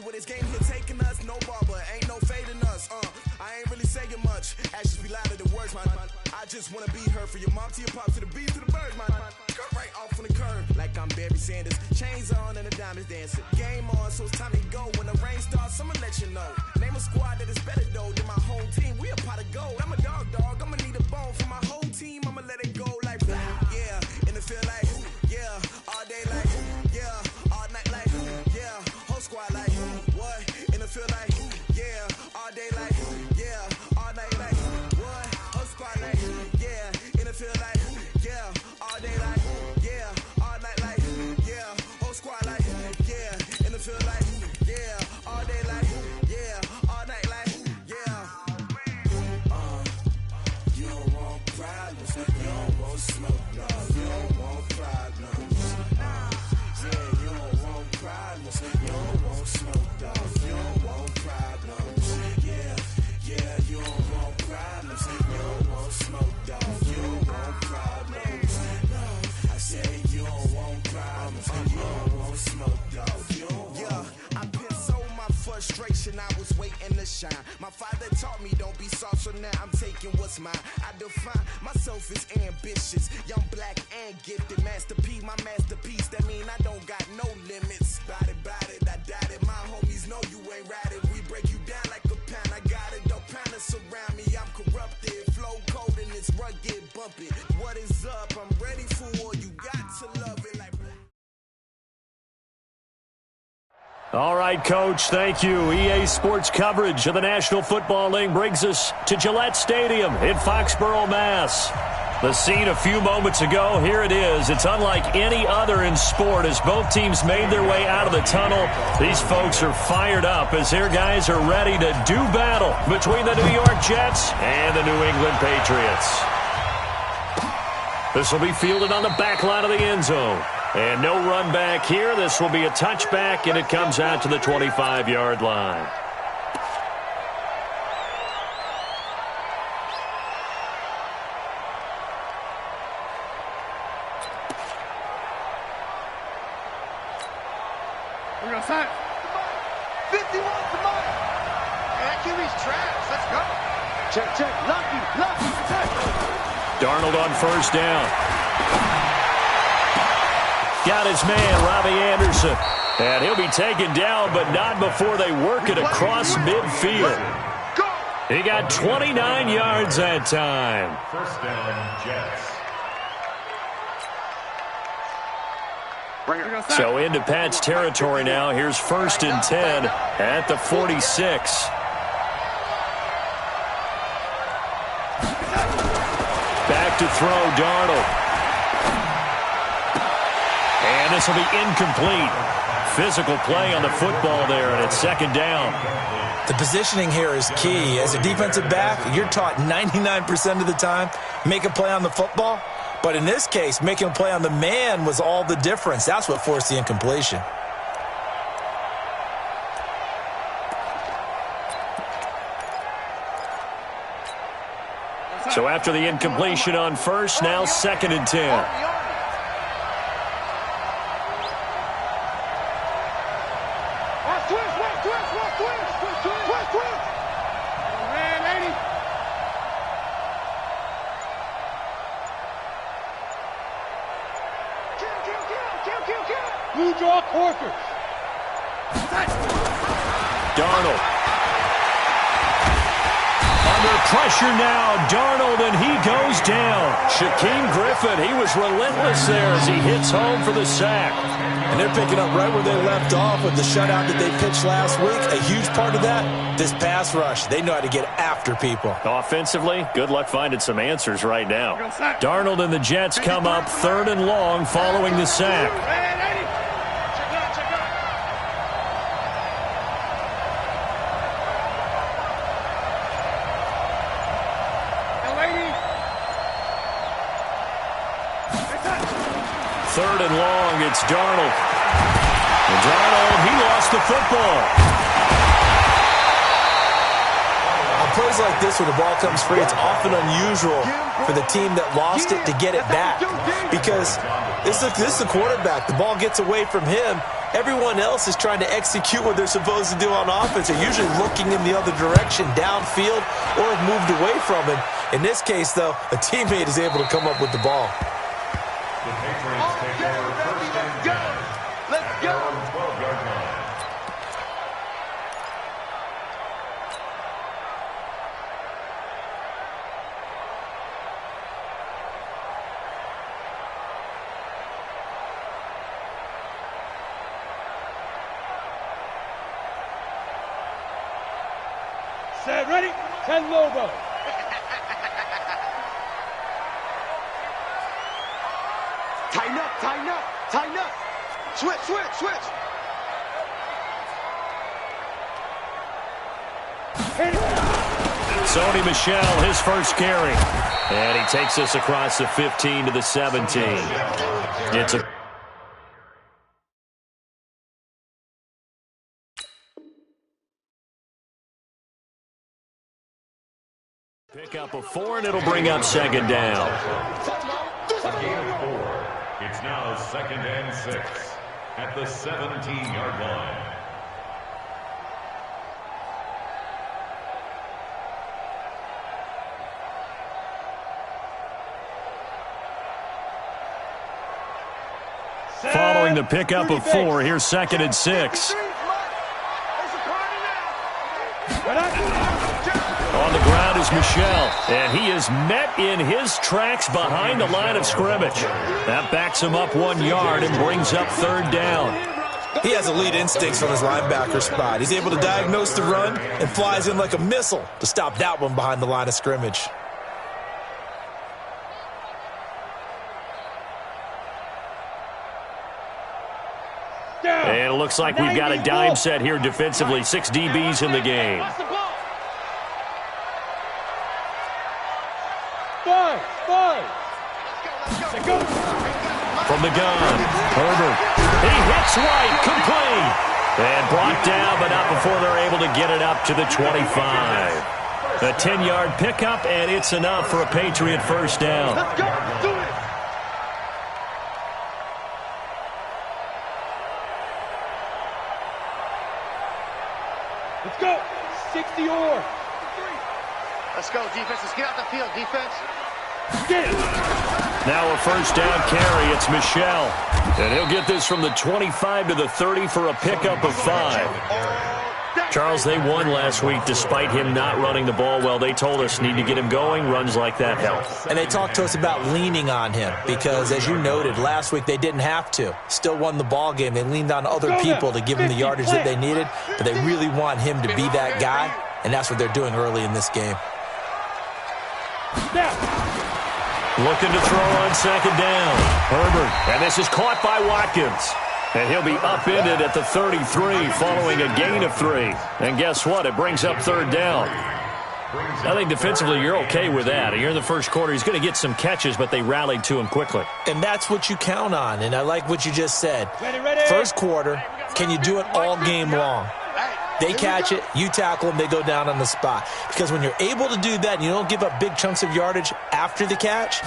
where this game here taking us. No barber, ain't no fading us. I ain't really saying much. Actions be louder than words, man. I just wanna be heard from your mom to your pop to the beat to the birds, man. Cut right off on the curb like I'm Barry Sanders. Chains on and the diamonds dancing. Game on, so it's time to go. When the rain starts, I'ma let you know. Name a squad that is better though than my home team. We a pot of gold. I'm a dog. I'ma need a bone for my whole team. I'ma let it go like yeah. In the field like yeah. All day like yeah. All night like yeah. Whole squad like what? In the field like yeah. All day like yeah. All night like what? Whole squad like yeah. In the field like yeah. All day like yeah. All night like yeah. Whole squad like yeah. In the field like yeah. All day like yeah. All night like yeah. You don't want problems. You don't want smoke, dog. You don't want problems. Yeah, you don't want problems. You don't want smoke, dog. You don't want problems. Yeah, you don't want problems. You don't want smoke, dog. You don't want problems. No, I said you don't want problems. You don't want smoke, dog. You don't want. I pissed so my frustration. I was waiting to shine. My father taught me don't be soft, so now I'm taking what's mine. I define myself as ambitious, young, black, and gifted. Master P, my masterpiece. That mean I don't got no limits. Bout it, I doubt it. My homies know you ain't ratted. We break you down like a pound. I got it, don't pound us around me. I'm corrupted, flow cold and it's rugged, bump it. What is up? I'm ready for war. You got to love it like. All right, Coach, thank you. EA Sports coverage of the National Football League brings us to Gillette Stadium in Foxborough, Mass. The scene a few moments ago, here it is. It's unlike any other in sport as both teams made their way out of the tunnel. These folks are fired up as their guys are ready to do battle between the New York Jets and the New England Patriots. This will be fielded on the back line of the end zone. And no run back here. This will be a touchback, and it comes out to the 25-yard line. We're going to sign. 51 to mine. That QB's trash. Let's go. Check. Lucky. Darnold on first down. Got his man, Robbie Anderson. And he'll be taken down, but not before they work it across midfield. He got 29 yards that time. First down, Jets. So into Pat's territory now. Here's 1st and 10 at the 46. Back to throw, Darnold. And this will be incomplete. Physical play on the football there, and it's 2nd down. The positioning here is key. As a defensive back, you're taught 99% of the time, make a play on the football. But in this case, making a play on the man was all the difference. That's what forced the incompletion. So after the incompletion on first, now 2nd and 10. Blue draw Corker. Darnold. Under pressure now, Darnold, and he goes down. Shaquem Griffin, he was relentless there as he hits home for the sack. And they're picking up right where they left off with the shutout that they pitched last week. A huge part of that, this pass rush. They know how to get after people. Offensively, good luck finding some answers right now. Darnold and the Jets come up 3rd and long following the sack. Third and long, it's Darnold. And Darnold, he lost the football. I'll plays like this when the ball comes free, it's often unusual for the team that lost it to get it back because this is the quarterback. The ball gets away from him. Everyone else is trying to execute what they're supposed to do on offense. They're usually looking in the other direction, downfield, or have moved away from him. In this case, though, a teammate is able to come up with the ball. The Patriots take over first and 10. Let's go. 12-yard line. Set, ready? 10 Lobo. Tighten up, tighten up, tighten up. Switch, switch, switch. Sony Michel, his first carry. And he takes us across the 15 to the 17. It's a pick up a 4, and it'll bring up second down. A gain of 4. It's now 2nd and 6 at the 17-yard line. Following the pickup of 4, here's 2nd and 6. On the ground is Michel, and he is met in his tracks behind the line of scrimmage. That backs him up 1 yard and brings up third down. He has elite instincts from his linebacker spot. He's able to diagnose the run and flies in like a missile to stop that one behind the line of scrimmage. And it looks like we've got a dime set here defensively. 6 DBs in the game. From the gun, Herbert. He hits right, complete. And brought down, but not before they're able to get it up to the 25. A 10-yard pickup, and it's enough for a Patriot first down. Let's go, do it. Let's go. 60 or. Let's go, defense. Let's get out the field, defense. Get it. Now a first down carry. It's Michel. And he'll get this from the 25 to the 30 for a pickup of 5. Charles, they won last week despite him not running the ball well. They told us need to get him going. Runs like that help. And they talked to us about leaning on him because, as you noted, last week they didn't have to. Still won the ball game. They leaned on other people to give him the yardage that they needed, but they really want him to be that guy, and that's what they're doing early in this game. Looking to throw on second down. Herbert, and this is caught by Watkins. And he'll be upended at the 33 following a gain of 3. And guess what? It brings up third down. I think defensively you're okay with that. You're in the first quarter. He's going to get some catches, but they rallied to him quickly. And that's what you count on, and I like what you just said. First quarter, can you do it all game long? They catch it, you tackle them, they go down on the spot. Because when you're able to do that and you don't give up big chunks of yardage after the catch,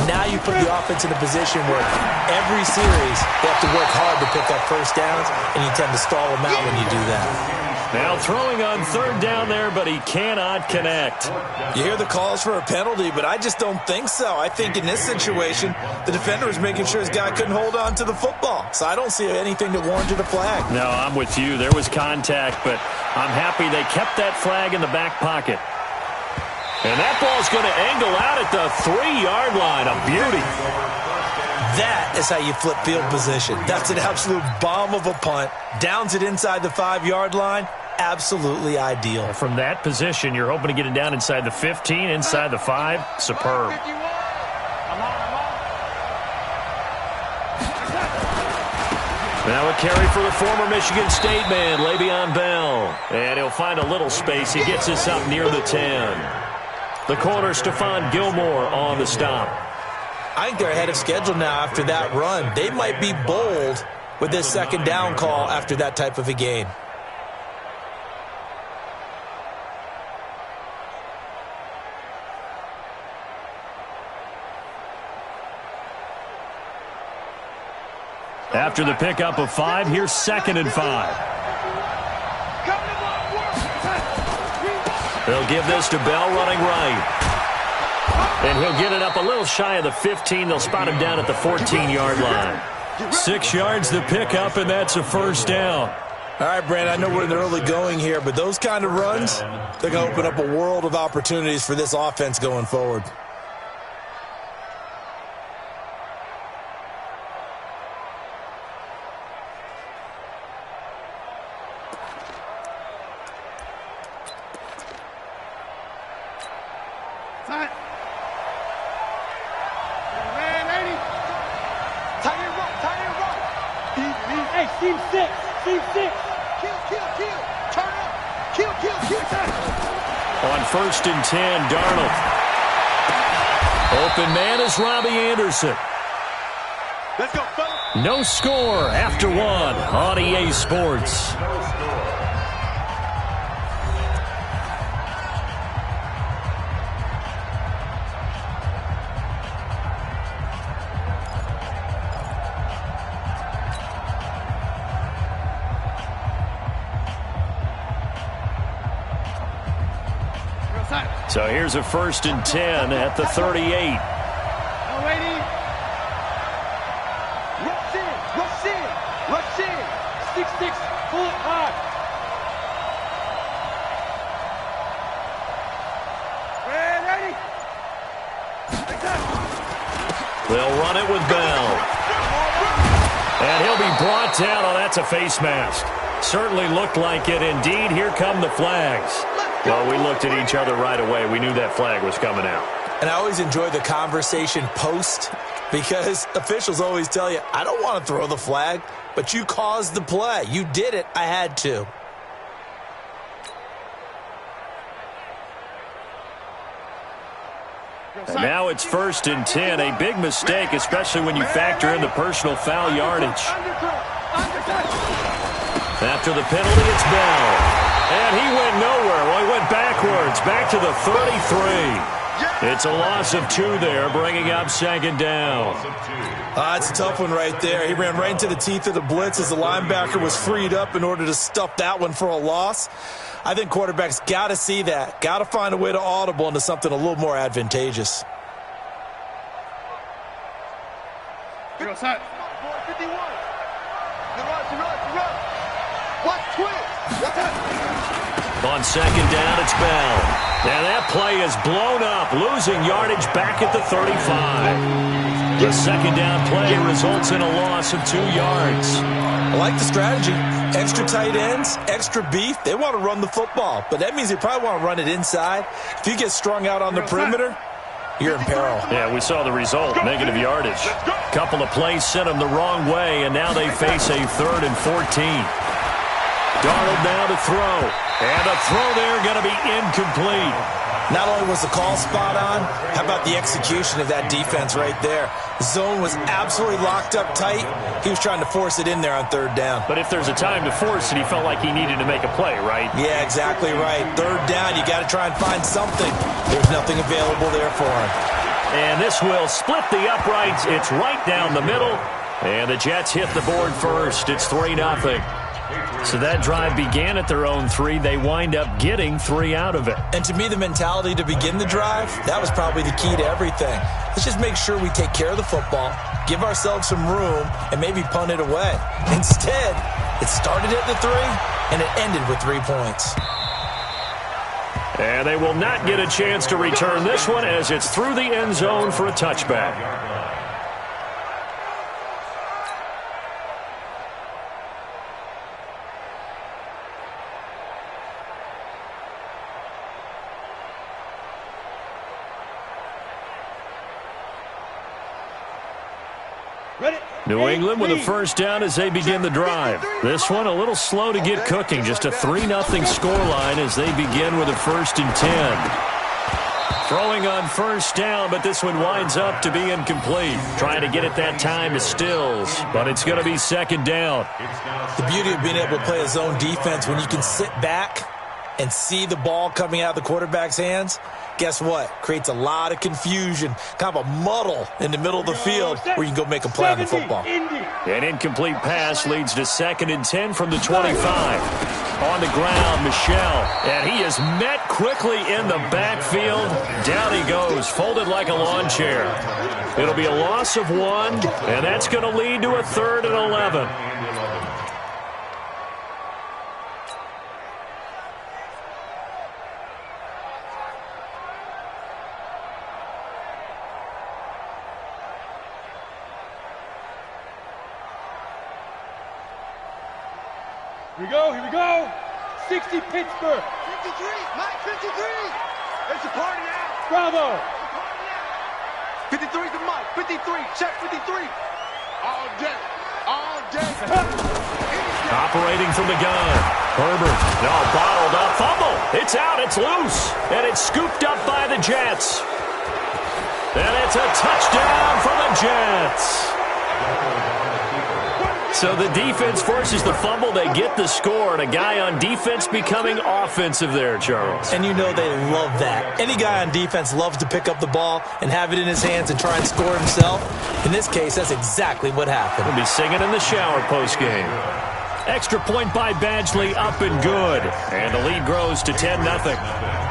now you put the offense in a position where every series they have to work hard to pick up first downs, and you tend to stall them out when you do that. Now throwing on third down there, but he cannot connect. You hear the calls for a penalty, but I just don't think so. I think in this situation, the defender was making sure his guy couldn't hold on to the football. So I don't see anything that warranted a flag. No, I'm with you. There was contact, but I'm happy they kept that flag in the back pocket. And that ball's going to angle out at the 3-yard line. A beauty. That is how you flip field position. That's an absolute bomb of a punt. Downs it inside the 5-yard line. Absolutely ideal. From that position, you're hoping to get it down inside the 15, inside the 5. Superb. Now a carry for the former Michigan State man, Le'Veon Bell. And he'll find a little space. He gets us up near the 10. The corner, Stephon Gilmore, on the stop. I think they're ahead of schedule now after that run. They might be bold with this second down call after that type of a gain. After the pickup of 5, here's 2nd and 5. They'll give this to Bell running right. And he'll get it up a little shy of the 15. They'll spot him down at the 14-yard line. 6 yards the pickup, and that's a first down. All right, Brandon, I know we're in the early going here, but those kind of runs, they're going to open up a world of opportunities for this offense going forward. On 1st and 10, Darnold. Open man is Robbie Anderson. Let's go, fella. No score after 1 on EA Sports. So here's a 1st and 10 at the 38. Rush in. 6-6, full high. Ready. They'll run it with Bell. And he'll be brought down. Oh, that's a face mask. Certainly looked like it. Indeed, here come the flags. Well, we looked at each other right away. We knew that flag was coming out. And I always enjoy the conversation post because officials always tell you, I don't want to throw the flag, but you caused the play. You did it. I had to. And now it's 1st and 10. A big mistake, especially when you factor in the personal foul yardage. After the penalty, it's Bell. And he went nowhere. Well, he went backwards, back to the 33. It's a loss of 2 there, bringing up 2nd down. It's a tough one right there. He ran right into the teeth of the blitz as the linebacker was freed up in order to stuff that one for a loss. I think quarterbacks got to see that, got to find a way to audible into something a little more advantageous. Good outside. 51. Watch twist. On 2nd down, it's Bell. And that play is blown up, losing yardage back at the 35. The 2nd down play results in a loss of 2 yards. I like the strategy. Extra tight ends, extra beef. They want to run the football, but that means they probably want to run it inside. If you get strung out on the perimeter, you're in peril. Yeah, we saw the result, negative yardage. Couple of plays sent them the wrong way, and now they face a 3rd and 14. Darnold now to throw. And a throw there going to be incomplete. Not only was the call spot on, how about the execution of that defense right there? Zone was absolutely locked up tight. He was trying to force it in there on 3rd down. But if there's a time to force it, he felt like he needed to make a play, right? Yeah, exactly right. 3rd down, you got to try and find something. There's nothing available there for him. And this will split the uprights. It's right down the middle. And the Jets hit the board first. It's 3-0. So that drive began at their own 3. They wind up getting 3 out of it. And to me, the mentality to begin the drive, that was probably the key to everything. Let's just make sure we take care of the football, give ourselves some room, and maybe punt it away. Instead, it started at the 3, and it ended with 3 points. And they will not get a chance to return this one as it's through the end zone for a touchback. New England with a 1st down as they begin the drive. This one a little slow to get cooking. Just a 3-0 scoreline as they begin with a 1st and 10. Throwing on 1st down, but this one winds up to be incomplete. Trying to get it that time to Stills, but it's going to be 2nd down. The beauty of being able to play a zone defense when you can sit back and see the ball coming out of the quarterback's hands, guess what? Creates a lot of confusion, kind of a muddle in the middle of the field where you can go make a play on the football. An incomplete pass leads to 2nd and 10 from the 25. On the ground, Michel, and he is met quickly in the backfield. Down he goes, folded like a lawn chair. It'll be a loss of 1, and that's going to lead to a 3rd and 11. Here we go. 60 Pittsburgh. 53, Mike, 53. It's a party now. Bravo. 53 to Mike, 53, check 53. All day, all day. Operating from the gun. Herbert, no, bottled up, fumble. It's out, it's loose, and it's scooped up by the Jets. And it's a touchdown for the Jets. So the defense forces the fumble. They get the score, and a guy on defense becoming offensive there, Charles. And you know they love that. Any guy on defense loves to pick up the ball and have it in his hands and try and score himself. In this case, that's exactly what happened. We'll be singing in the shower postgame. Extra point by Badgley, up and good. And the lead grows to 10-0.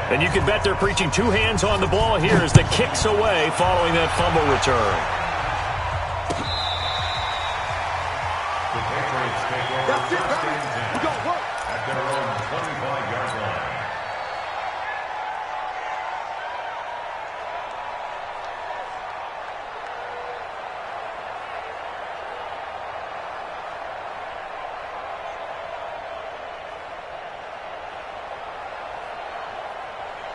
And you can bet they're preaching 2 hands on the ball here as the kick's away following that fumble return. That's it, baby. We got work. At their own 25-yard line.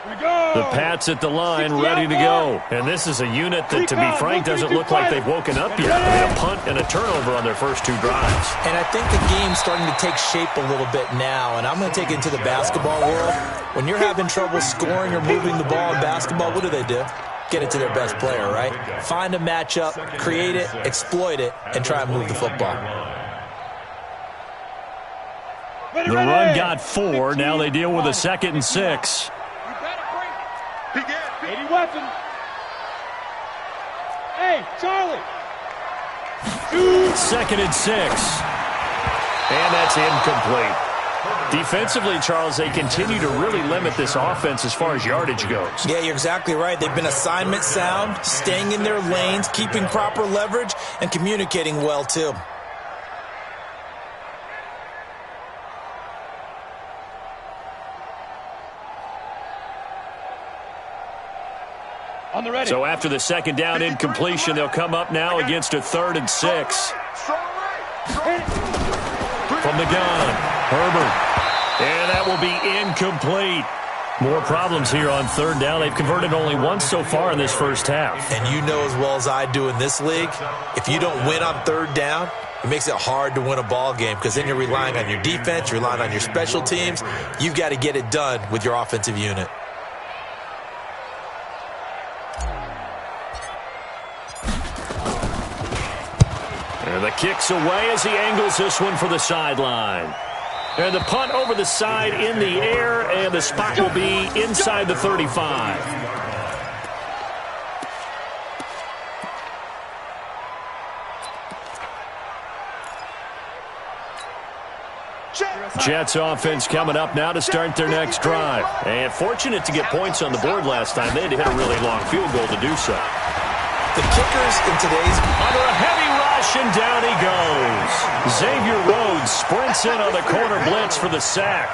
Here we go. The Pats at the line, ready to go. And this is a unit that, to be frank, doesn't look like they've woken up yet. I mean, a punt and a turnover on their first 2 drives. And I think the game's starting to take shape a little bit now, and I'm going to take it into the basketball world. When you're having trouble scoring or moving the ball in basketball, what do? Get it to their best player, right? Find a matchup, create it, exploit it, and try and move the football. The run got 4. Now they deal with a 2nd and 6. Any weapon. Hey, Charlie. 2nd and 6. And that's incomplete. Defensively, Charles, they continue to really limit this offense as far as yardage goes. Yeah, you're exactly right. They've been assignment sound, staying in their lanes, keeping proper leverage, and communicating well, too. On the ready. So after the 2nd down incompletion, they'll come up now against a 3rd and 6. From the gun, Herbert. And that will be incomplete. More problems here on 3rd down. They've converted only once so far in this first half. And you know as well as I do in this league, if you don't win on 3rd down, it makes it hard to win a ball game because then you're relying on your defense, you're relying on your special teams. You've got to get it done with your offensive unit. And the kick's away as he angles this one for the sideline. And the punt over the side in the air, and the spot will be inside the 35. Jets offense coming up now to start their next drive. And fortunate to get points on the board last time. They had to hit a really long field goal to do so. The kickers in today's... Under a heavy rush, and down he goes. Xavier Rhodes sprints in on the corner blitz for the sack.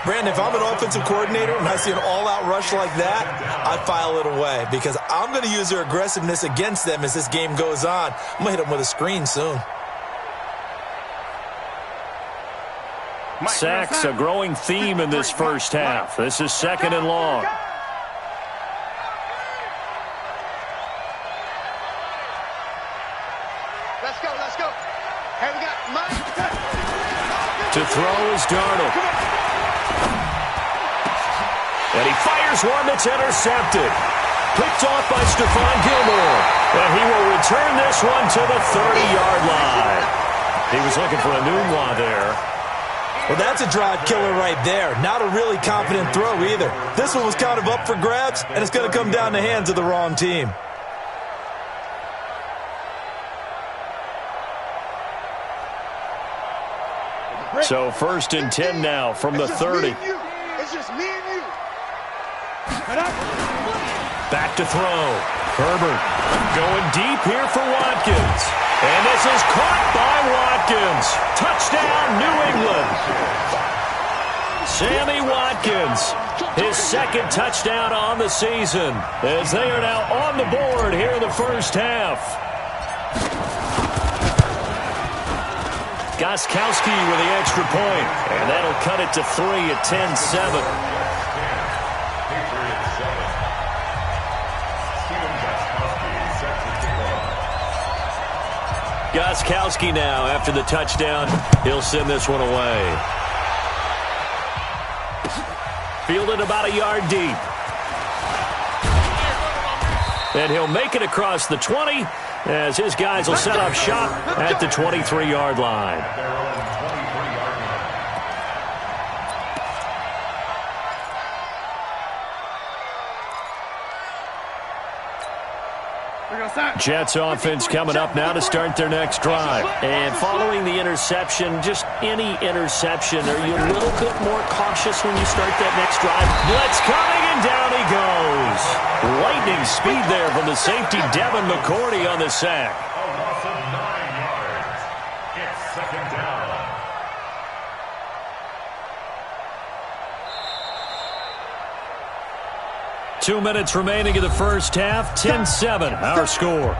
Brandon, if I'm an offensive coordinator and I see an all-out rush like that, I file it away because I'm going to use their aggressiveness against them as this game goes on. I'm going to hit them with a screen soon. Sacks, a growing theme in this first half. This is 2nd and long. Let's go. Hey, we got Mike. To throw is Darnold. And he fires one that's intercepted. Picked off by Stephon Gilmore. And he will return this one to the 30-yard line. He was looking for a Nunwa there. Well, that's a drive killer right there. Not a really confident throw either. This one was kind of up for grabs, and it's going to come down the hands of the wrong team. So 1st and 10 now from the 30. It's just me and you. Back to throw. Herbert going deep here for Watkins. And this is caught by Watkins. Touchdown, New England. Sammy Watkins, his 2nd touchdown on the season, as they are now on the board here in the first half. Gostkowski with the extra point, and that'll cut it to 3 at 10-7. Gostkowski now, after the touchdown, he'll send this one away. Fielded about a yard deep. And he'll make it across the 20 as his guys will set up shop at the 23-yard line. Jets offense coming up now to start their next drive. And following the interception, just any interception, are you a little bit more cautious when you start that next drive? Blitz coming, and down he goes. Lightning speed there from the safety, Devin McCourty, on the sack. A loss of 9 yards. It's 2nd down. Two minutes remaining in the first half. 10-7, our score.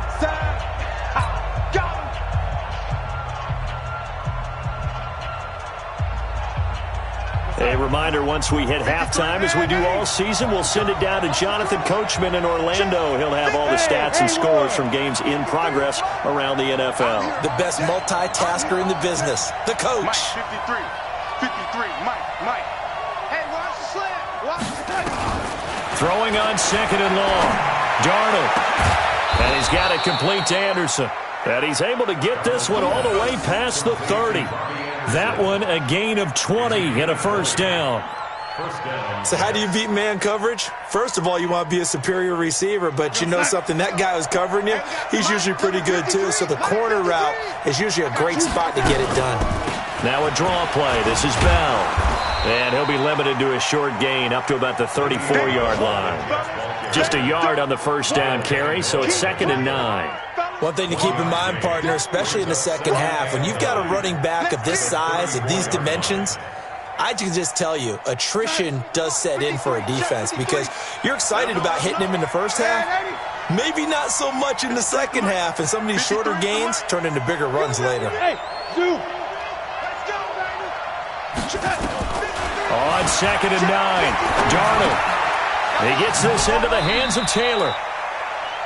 A reminder, once we hit halftime, as we do all season, we'll send it down to Jonathan Coachman in Orlando. He'll have all the stats and scores from games in progress around the NFL. The best multitasker in the business, the coach. Mike, 53, Mike. Hey, watch the slant. Watch the slant. Throwing on 2nd and long. Darnold. And he's got it complete to Anderson. And he's able to get this one all the way past the 30. That one a gain of 20 and a first down. So how do you beat man coverage? First of all, you want to be a superior receiver, but you know something, that guy who's covering you, he's usually pretty good too. So the corner route is usually a great spot to get it done. Now a draw play. This is Bell. And he'll be limited to a short gain up to about the 34-yard line. Just a yard on the first down carry, so it's 2nd and 9. One thing to keep in mind, partner, especially in the second half, when you've got a running back of this size, of these dimensions, I can just tell you, attrition does set in for a defense because you're excited about hitting him in the first half, maybe not so much in the second half, and some of these shorter gains turn into bigger runs later. On 2nd and 9, Darnold. He gets this into the hands of Taylor.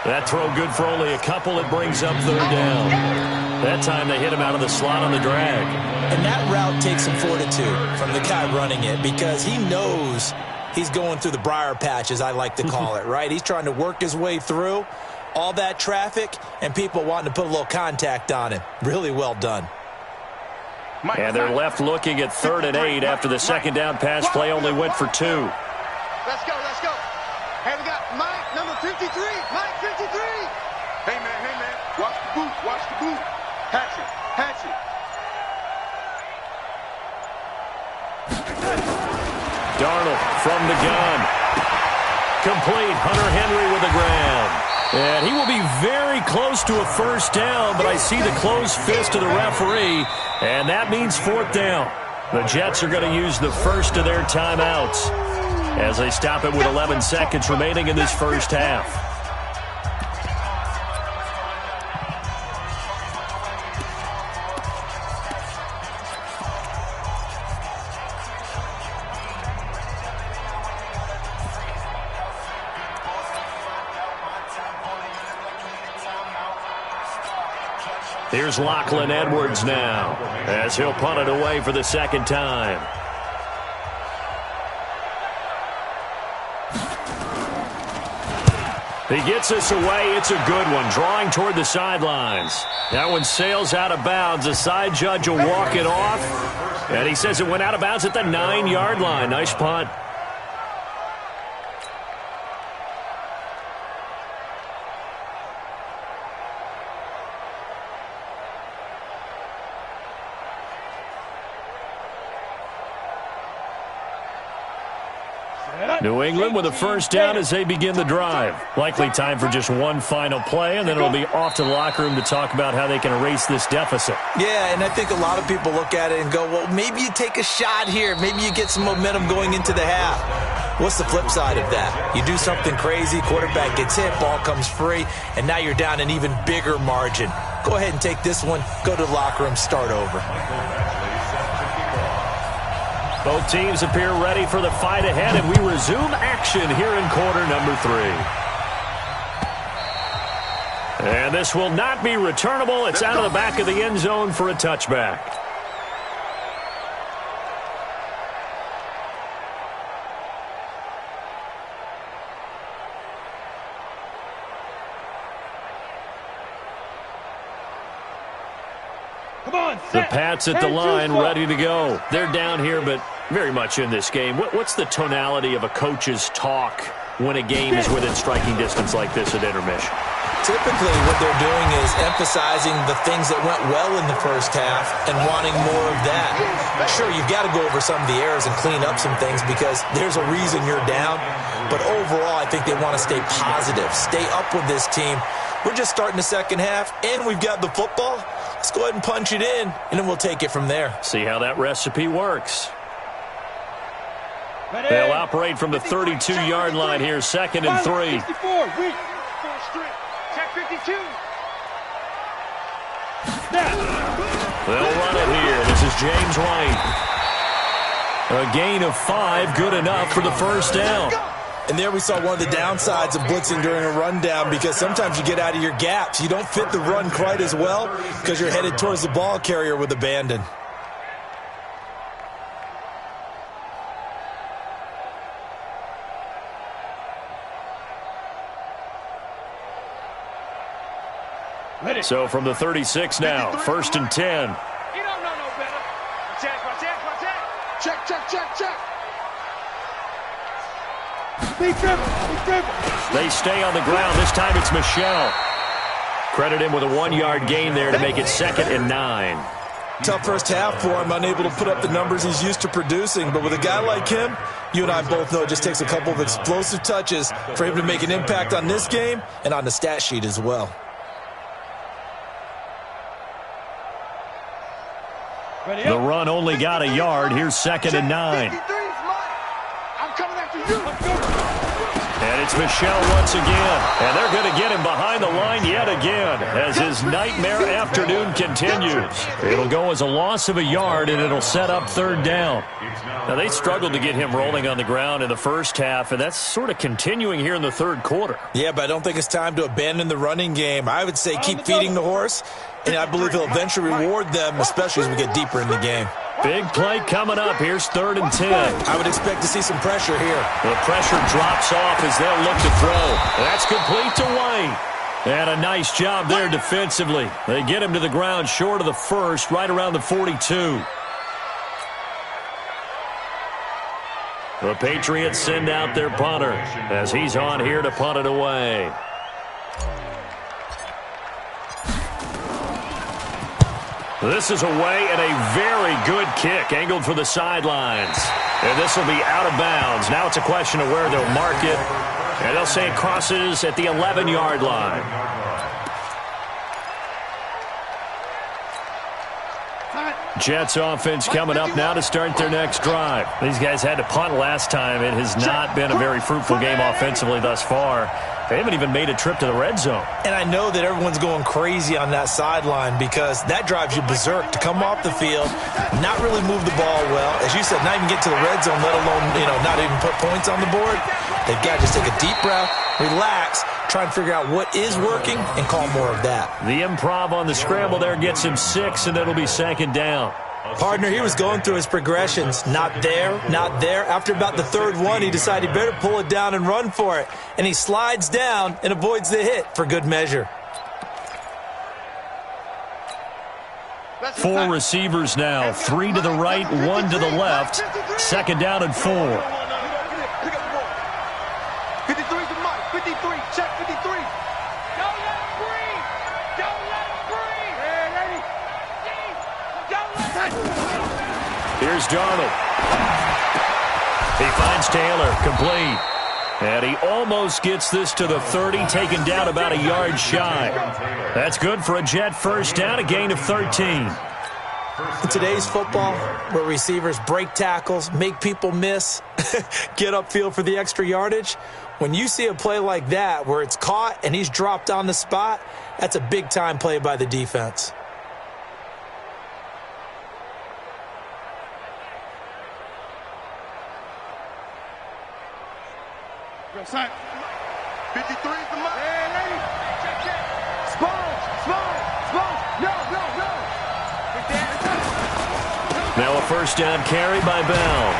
That throw good for only a couple. It brings up 3rd down. That time they hit him out of the slot on the drag. And that route takes some fortitude from the guy running it because he knows he's going through the briar patch, as I like to call it, right? He's trying to work his way through all that traffic and people wanting to put a little contact on him. Really well done. And they're left looking at 3rd and 8 after the 2nd down pass play only went for 2. Let's go. Hey, we got Mike, number 53. Mike, 53. Hey, man. Watch the boot. Hatch it. Darnold from the gun. Complete. Hunter Henry with the grab. And he will be very close to a first down, but I see the closed fist of the referee, and that means 4th down. The Jets are going to use the first of their timeouts as they stop it with 11 seconds remaining in this first half. Here's Lachlan Edwards now as he'll punt it away for the 2nd time. He gets this away. It's a good one, drawing toward the sidelines. That one sails out of bounds. The side judge will walk it off. And he says it went out of bounds at the 9-yard line. Nice punt. New England with a first down as they begin the drive. Likely time for just one final play, and then it'll be off to the locker room to talk about how they can erase this deficit. Yeah, and I think a lot of people look at it and go, well, maybe you take a shot here. Maybe you get some momentum going into the half. What's the flip side of that? You do something crazy, quarterback gets hit, ball comes free, and now you're down an even bigger margin. Go ahead and take this one, go to the locker room, start over. Both teams appear ready for the fight ahead, and we resume action here in quarter number 3. And this will not be returnable. It's out of the back of the end zone for a touchback. The Pats at the line, ready to go. They're down here, but very much in this game. What's the tonality of a coach's talk when a game is within striking distance like this at intermission? Typically, what they're doing is emphasizing the things that went well in the first half and wanting more of that. Sure, you've got to go over some of the errors and clean up some things because there's a reason you're down. But overall, I think they want to stay positive, stay up with this team. We're just starting the second half, and we've got the football. Let's go ahead and punch it in, and then we'll take it from there. See how that recipe works. They'll operate from the 32-yard line here, 2nd and 3. Check 52. They'll run it here. This is James White. A gain of 5, good enough for the first down. And there we saw one of the downsides of blitzing during a rundown because sometimes you get out of your gaps. You don't fit the run quite as well because you're headed towards the ball carrier with abandon. So from the 36 now, 1st and 10. You don't know no better. Check. They stay on the ground. This time it's Michel. Credit him with a 1-yard gain there to make it 2nd and 9. Tough first half for him, unable to put up the numbers he's used to producing. But with a guy like him, you and I both know it just takes a couple of explosive touches for him to make an impact on this game and on the stat sheet as well. The run only got a yard. Here's 2nd and 9. I'm coming after you. And it's Michel once again. And they're going to get him behind the line yet again as his nightmare afternoon continues. It'll go as a loss of a yard, and it'll set up 3rd down. Now, they struggled to get him rolling on the ground in the first half, and that's sort of continuing here in the 3rd quarter. Yeah, but I don't think it's time to abandon the running game. I would say keep feeding the horse, and I believe he'll eventually reward them, especially as we get deeper in the game. Big play coming up. Here's 3rd and 10. I would expect to see some pressure here. The pressure drops off as they'll look to throw. That's complete to White. And a nice job there defensively. They get him to the ground short of the 1st, right around the 42. The Patriots send out their punter as he's on here to punt it away. This is away and a very good kick angled for the sidelines. And this will be out of bounds. Now it's a question of where they'll mark it. And they'll say it crosses at the 11-yard line. Jets offense coming up now to start their next drive. These guys had to punt last time. It has not been a very fruitful game offensively thus far. They haven't even made a trip to the red zone. And I know that everyone's going crazy on that sideline because that drives you berserk to come off the field, not really move the ball well. As you said, not even get to the red zone, let alone, not even put points on the board. They've got to just take a deep breath, relax, try and figure out what is working and call more of that. The improv on the scramble there gets him 6, and it'll be 2nd down. Partner, he was going through his progressions. Not there, not there. After about the third one, he decided he better pull it down and run for it. And he slides down and avoids the hit for good measure. 4 receivers now, 3 to the right, 1 to the left. 2nd down and 4. 53 to Mike. 53. Check 53. Don't let him breathe. Don't let him breathe. Hey, lady. Don't let him breathe. Here's Darnold. He finds Taylor, complete. And he almost gets this to the 30, taken down about a yard shy. That's good for a Jet first down, a gain of 13. In today's football, where receivers break tackles, make people miss, get upfield for the extra yardage, when you see a play like that where it's caught and he's dropped on the spot, that's a big-time play by the defense. Go, son. 53 to Mike. Hey, lady. Check. Sponge. No. Now a first down carry by Bell.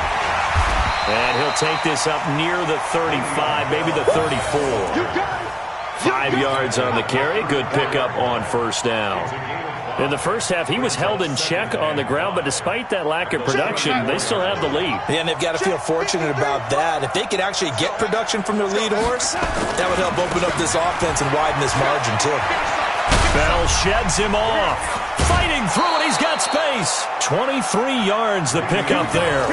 And he'll take this up near the 35, maybe the 34. 5 yards on the carry. Good pickup on first down. In the first half, he was held in check on the ground, but despite that lack of production, they still have the lead. Yeah, and they've got to feel fortunate about that. If they could actually get production from their lead horse, that would help open up this offense and widen this margin, too. Bell sheds him off. Fighting through it, he's got space. 23 yards the pickup there.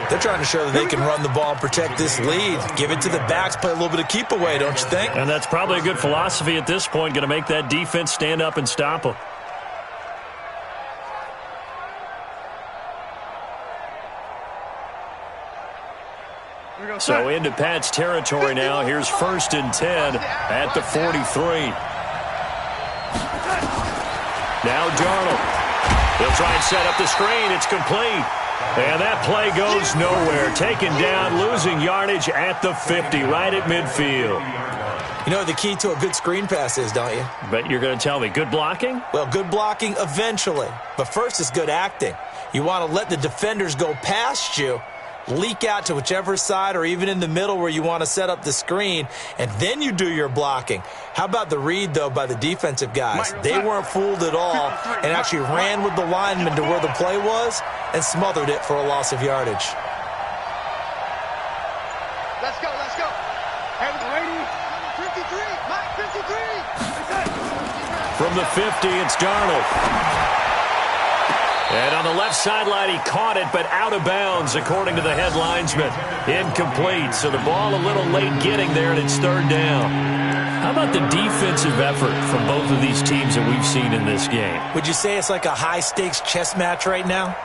They're trying to show that they can run the ball and protect this lead. Give it to the backs, play a little bit of keep away, don't you think? And that's probably a good philosophy at this point, going to make that defense stand up and stop them. So into Pat's territory now. Here's 1st and 10 at the 43. Now Darnold. He'll try and set up the screen. It's complete. And that play goes nowhere. Taken down, losing yardage at the 50, right at midfield. You know what the key to a good screen pass is, don't you? But you're going to tell me, good blocking? Well, good blocking eventually. But first is good acting. You want to let the defenders go past you, leak out to whichever side or even in the middle where you want to set up the screen, and then you do your blocking. How about the read, though, by the defensive guys? They weren't fooled at all and actually ran with the lineman to where the play was and smothered it for a loss of yardage. Let's go. Have it ready. 53. Mike, 53. From the 50, it's Darnold. And on the left sideline, he caught it, but out of bounds, according to the head linesman. Incomplete, so the ball a little late getting there, and it's 3rd down. How about the defensive effort from both of these teams that we've seen in this game? Would you say it's like a high-stakes chess match right now?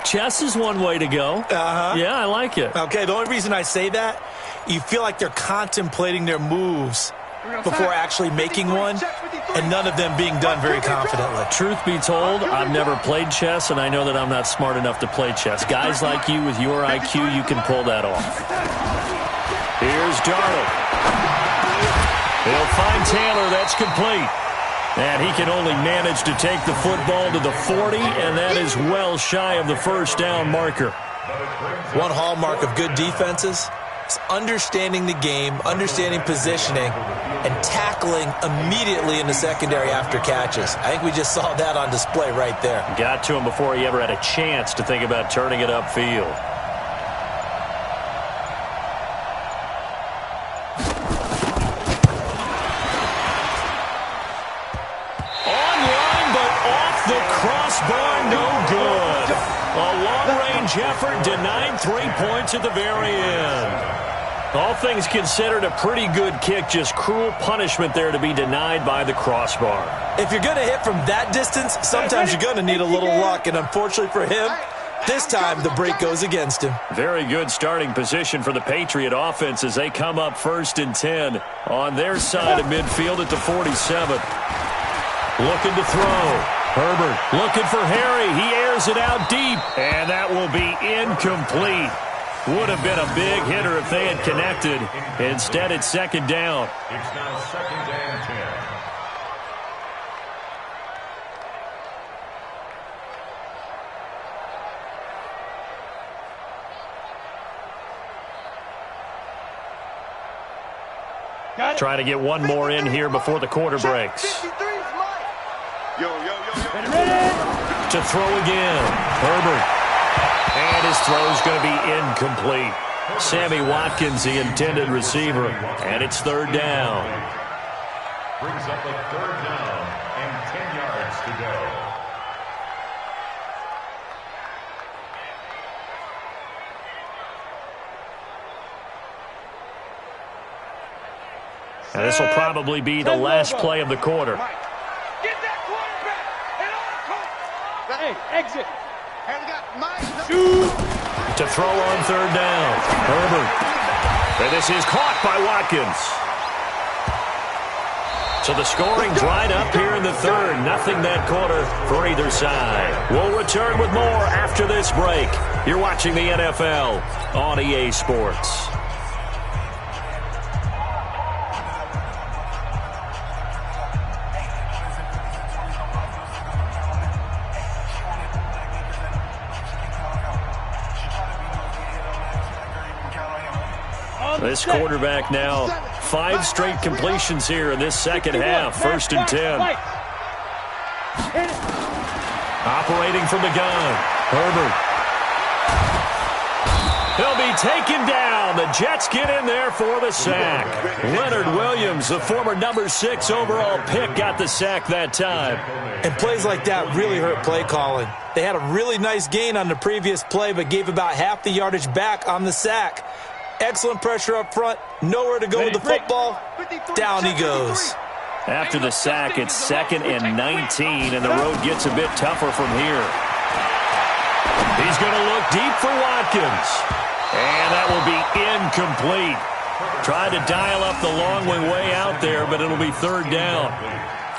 Chess is one way to go. Uh-huh. Yeah, I like it. Okay, the only reason I say that, you feel like they're contemplating their moves before actually making one, and none of them being done very confidently. Truth be told, I've never played chess, and I know that I'm not smart enough to play chess. Guys like you with your IQ, you can pull that off. Here's Darnold. He'll find Taylor. That's complete. And he can only manage to take the football to the 40, and that is well shy of the first down marker. One hallmark of good defenses is understanding the game, understanding positioning, and tackling immediately in the secondary after catches. I think we just saw that on display right there. Got to him before he ever had a chance to think about turning it upfield. Online, but off the crossbar, no good. A long-range effort denied 3 points at the very end. All things considered, a pretty good kick, just cruel punishment there to be denied by the crossbar. If you're going to hit from that distance, sometimes you're going to need a little luck, and unfortunately for him, this time the break goes against him. Very good starting position for the Patriot offense as they come up 1st and 10 on their side of midfield at the 47. Looking to throw. Herbert looking for Harry. He airs it out deep, and that will be incomplete. Would have been a big hitter if they had connected. Instead, it's 2nd down. It's now 2nd and 10. Try to get one more in here before the quarter breaks. To throw again. Herbert. And his throw's going to be incomplete. Sammy Watkins, the intended receiver. And it's third down. Brings up a third down and 10 yards to go. And this will probably be the last play of the quarter. Get that quarterback. Hey, exit. To throw on third down. Herbert. And this is caught by Watkins. So the scoring dried up here in the third. Nothing that quarter for either side. We'll return with more after this break. You're watching the NFL on EA Sports. This quarterback now 5 straight completions here in this second half. First and 10. Operating from the gun. Herbert. He'll be taken down. The Jets get in there for the sack. Leonard Williams, the former number 6 overall pick, got the sack that time. And plays like that really hurt play calling. They had a really nice gain on the previous play, but gave about half the yardage back on the sack. Excellent pressure up front. Nowhere to go with the football. Down he goes. After the sack, it's 2nd and 19, and the road gets a bit tougher from here. He's going to look deep for Watkins. And that will be incomplete. Tried to dial up the long way out there, but it'll be third down.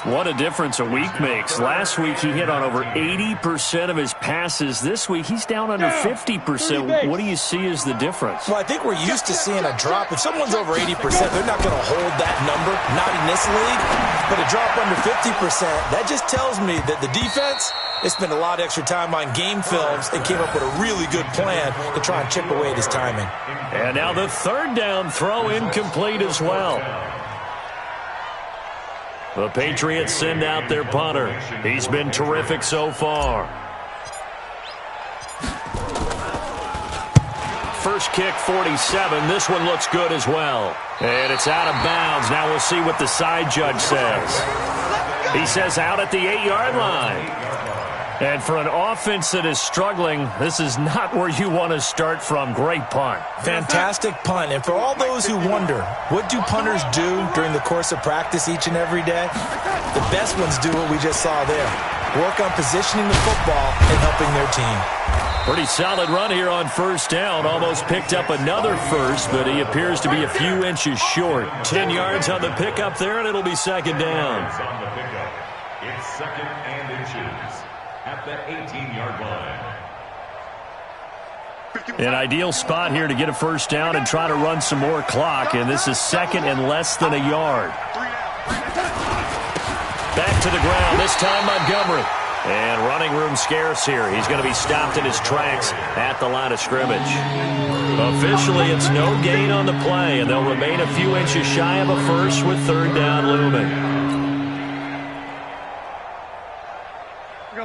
What a difference a week makes. Last week he hit on over 80% of his passes. This week he's down under 50%. What do you see as the difference? Well, I think we're used to seeing a drop. If someone's over 80%, they're not going to hold that number, not in this league. But a drop under 50%, that just tells me that the defense, they spent a lot of extra time on game films and came up with a really good plan to try and chip away at his timing. And now the third down throw incomplete as well. The Patriots send out their punter. He's been terrific so far. First kick, 47. This one looks good as well. And it's out of bounds. Now we'll see what the side judge says. He says out at the 8-yard line. And for an offense that is struggling, this is not where you want to start from. Great punt. Fantastic punt. And for all those who wonder, what do punters do during the course of practice each and every day? The best ones do what we just saw there. Work on positioning the football and helping their team. Pretty solid run here on first down. Almost picked up another first, but he appears to be a few inches short. 10 yards on the pickup there, and it'll be second down. It's 2nd and inches at the 18-yard line. An ideal spot here to get a first down and try to run some more clock, and this is 2nd and less than a yard. Back to the ground, this time Montgomery. And running room scarce here. He's going to be stopped in his tracks at the line of scrimmage. Officially, it's no gain on the play, and they'll remain a few inches shy of a first with third down looming.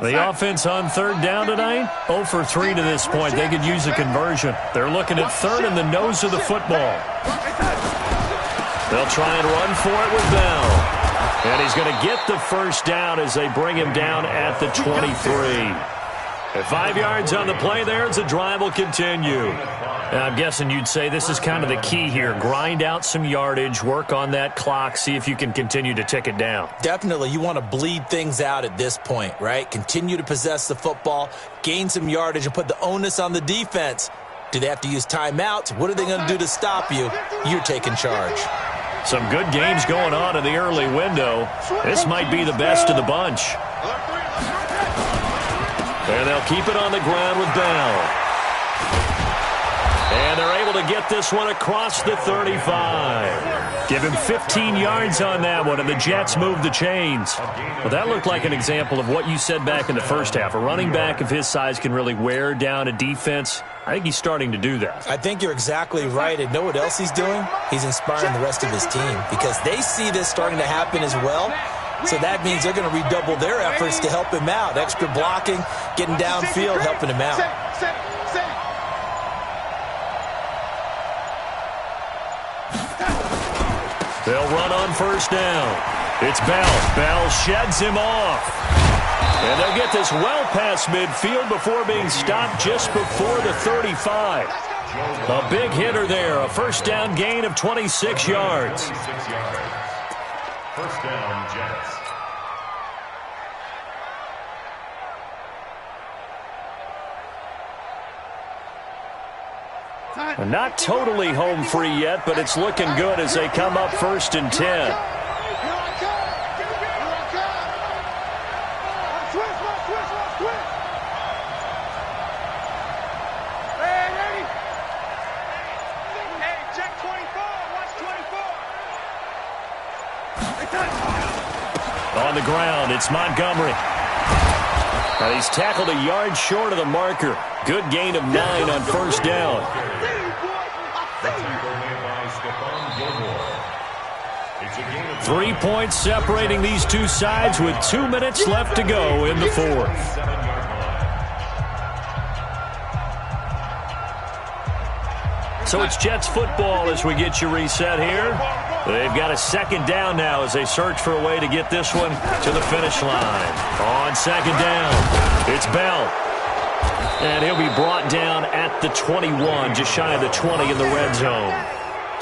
The offense on third down tonight, 0 for 3 to this point. They could use a conversion. They're looking at third in the nose of the football. They'll try and run for it with Bell. And he's going to get the first down as they bring him down at the 23. At 5 yards on the play there as the drive will continue. And I'm guessing you'd say this is kind of the key here. Grind out some yardage, work on that clock, see if you can continue to tick it down. Definitely. You want to bleed things out at this point, right? Continue to possess the football, gain some yardage, and put the onus on the defense. Do they have to use timeouts? What are they going to do to stop you? You're taking charge. Some good games going on in the early window. This might be the best of the bunch. And they'll keep it on the ground with Bell. And they're able to get this one across the 35. Give him 15 yards on that one, and the Jets move the chains. Well, that looked like an example of what you said back in the first half. A running back of his size can really wear down a defense. I think he's starting to do that. I think you're exactly right. And know what else he's doing? He's inspiring the rest of his team because they see this starting to happen as well. So that means they're going to redouble their efforts to help him out. Extra blocking, getting downfield, helping him out. They'll run on first down. It's Bell. Bell sheds him off. And they'll get this well past midfield before being stopped just before the 35. A big hitter there. A first down gain of 26 yards. First down, Jets. Not totally home free yet, but it's looking good as they come up first and 10. On the ground, it's Montgomery. Now he's tackled a yard short of the marker. Good gain of 9 on first down. The tackle made by Stephon Gilmore. It's a gain of 3 points separating these two sides with 2 minutes left to go in the fourth. 7-yard line. So it's Jets football as we get you reset here. They've got a second down now as they search for a way to get this one to the finish line. On second down, it's Bell. And he'll be brought down at the 21, just shy of the 20 in the red zone.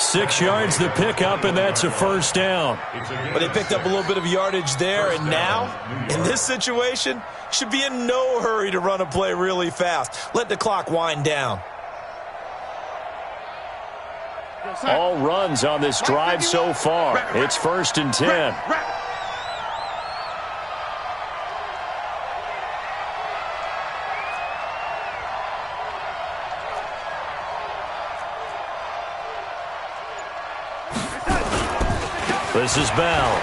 6 yards the pickup, and that's a first down. But they picked up a little bit of yardage there, and now, in this situation, should be in no hurry to run a play really fast. Let the clock wind down. All runs on this drive so far. It's first and 10. This is Bell.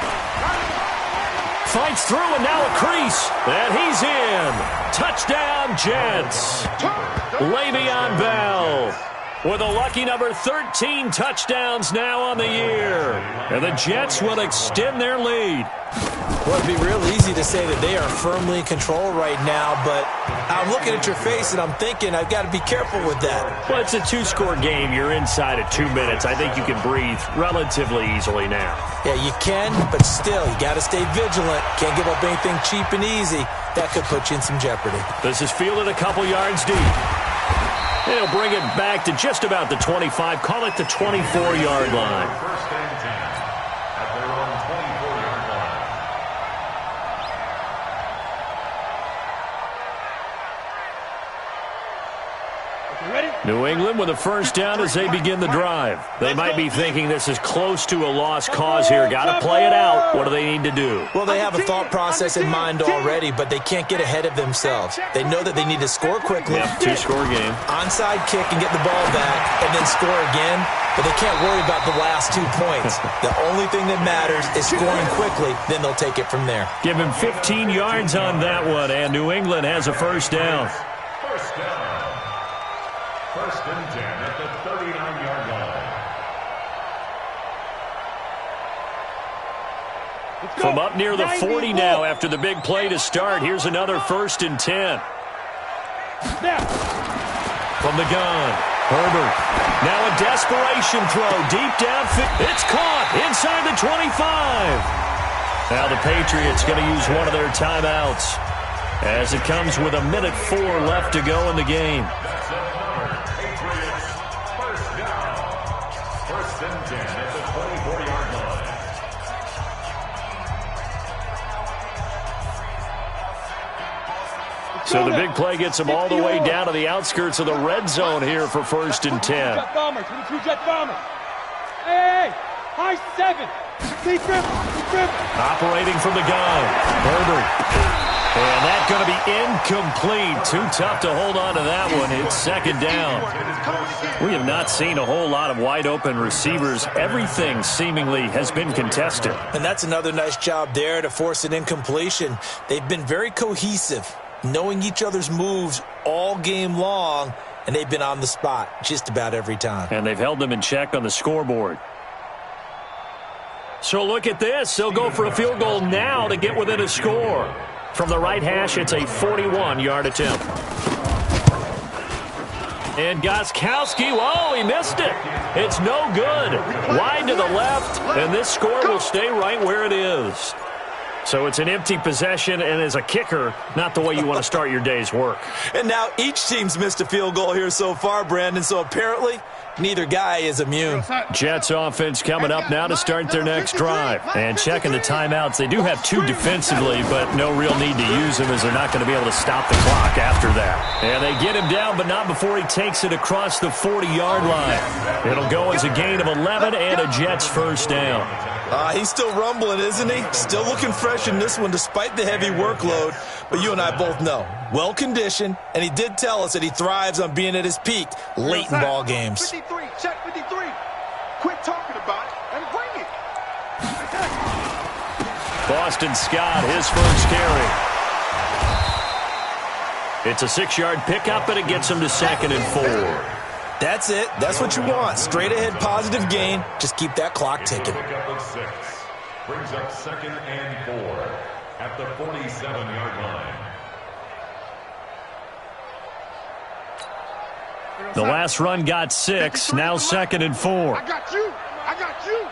Fights through and now a crease. And he's in. Touchdown, Jets. Le'Veon Bell with a lucky number 13 touchdowns now on the year. And the Jets will extend their lead. Well, it'd be real easy to say that they are firmly in control right now, but I'm looking at your face and I'm thinking I've got to be careful with that. Well, it's a two-score game. You're inside of 2 minutes. I think you can breathe relatively easily now. Yeah, you can, but still, you got to stay vigilant. Can't give up anything cheap and easy. That could put you in some jeopardy. This is fielded a couple yards deep. They'll bring it back to just about the 25. Call it the 24-yard line. First and 10 at their own 24-yard line. Ready? New England with a first down as they begin the drive. They might be thinking this is close to a lost cause here. Got to play it out. What do they need to do? Well, they have a thought process in mind already, but they can't get ahead of themselves. They know that they need to score quickly. Yep, two-score game. Onside kick and get the ball back and then score again, but they can't worry about the last 2 points. The only thing that matters is scoring quickly, then they'll take it from there. Give him 15 yards on that one, and New England has a first down. First down. First and 10 at the 39-yard line. From up near the 40 now after the big play to start. Here's another first and 10. From the gun, Herbert. Now a desperation throw deep downfield. It's caught inside the 25. Now the Patriots going to use one of their timeouts as it comes with 1:04 left to go in the game. That's another Patriots first down. First and 10 at the 24-yard line. So the big play gets them all the way down to the outskirts of the red zone here for first and 10. Jet bombers, 22 jet bombers. Hey, high 7. Keep dribbling, keep dribbling. Operating from the gun, Herbert. And that's going to be incomplete. Too tough to hold on to that one. It's second down. We have not seen a whole lot of wide-open receivers. Everything seemingly has been contested. And that's another nice job there to force an incompletion. They've been very cohesive, knowing each other's moves all game long, and they've been on the spot just about every time. And they've held them in check on the scoreboard. So look at this. They'll go for a field goal now to get within a score. From the right hash, it's a 41-yard attempt. And Gostkowski, whoa, he missed it. It's no good. Wide to the left, and this score will stay right where it is. So it's an empty possession, and as a kicker, not the way you want to start your day's work. And now each team's missed a field goal here so far, Brandon, so apparently neither guy is immune. Jets offense coming up now to start their next drive. And checking the timeouts, they do have two defensively, but no real need to use them as they're not going to be able to stop the clock after that. And they get him down, but not before he takes it across the 40-yard line. It'll go as a gain of 11 and a Jets first down. He's still rumbling, isn't he? Still looking fresh in this one despite the heavy workload. But you and I both know, well-conditioned, and he did tell us that he thrives on being at his peak late in ball games. 53, check 53. Quit talking about it and bring it. Boston Scott, his first carry. It's a 6-yard pickup, and it gets him to 2nd and 4. That's it. That's what you want. Straight ahead, positive gain. Just keep that clock ticking. Pickup of 6 brings up 2nd and 4 at the 47-yard line. The last run got 6, now 2nd and 4. I got you. I got you.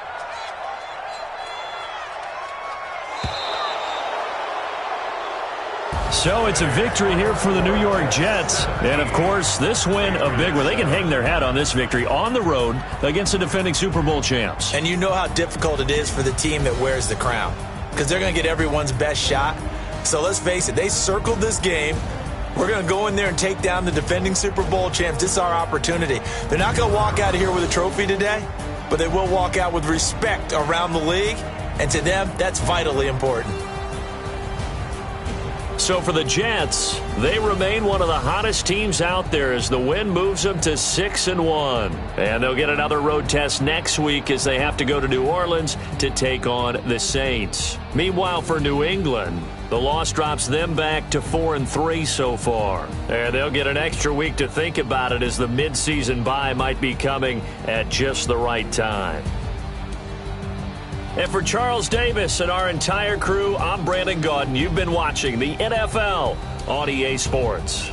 So it's a victory here for the New York Jets. And, of course, this win a big one. They can hang their hat on this victory on the road against the defending Super Bowl champs. And you know how difficult it is for the team that wears the crown because they're going to get everyone's best shot. So let's face it, they circled this game. We're going to go in there and take down the defending Super Bowl champs. This is our opportunity. They're not going to walk out of here with a trophy today, but they will walk out with respect around the league. And to them, that's vitally important. So for the Jets, they remain one of the hottest teams out there as the win moves them to 6-1. And they'll get another road test next week as they have to go to New Orleans to take on the Saints. Meanwhile, for New England, the loss drops them back to 4-3 so far. And they'll get an extra week to think about it as the midseason bye might be coming at just the right time. And for Charles Davis and our entire crew, I'm Brandon Gaudin. You've been watching the NFL on EA Sports.